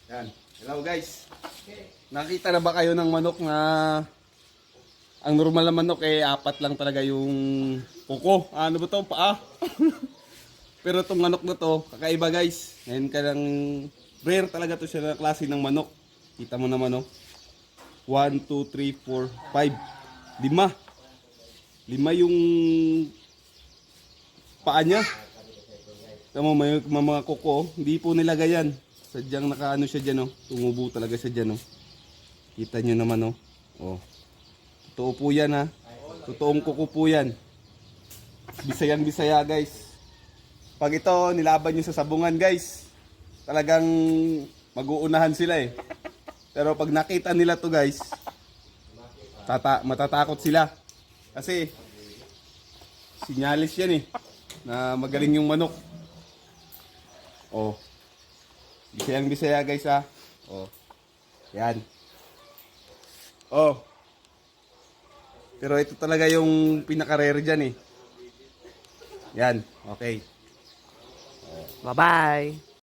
Yan. Hello guys. Nakita na ba kayo ng manok na ang normal na manok apat lang talaga yung kuko. Ano ba to? Paa. Pero itong manok na to, kakaiba guys. Ngayon ka lang, rare talaga to siya na klase ng manok. Kita mo naman 1, 2, 3, 4, 5. 5 yung paa niya. Tama mo, may mga kuko, hindi po nilagay yan. Sadyang nakaano siya dyan, tumubo talaga siya dyan. Kita nyo naman, totoo po yan, ha. Totoong kuko po yan. Bisayang Bisaya, guys. Pag ito, nilaban nyo sa sabungan, guys, talagang mag-uunahan sila, eh. Pero pag nakita nila to, guys, matatakot sila. Kasi, sinyalis yan, eh, na magaling yung manok. Bisayang Bisaya, guys, ha. Yan. Pero ito talaga yung pinaka-rare dyan, eh. Yan, okay. Bye-bye.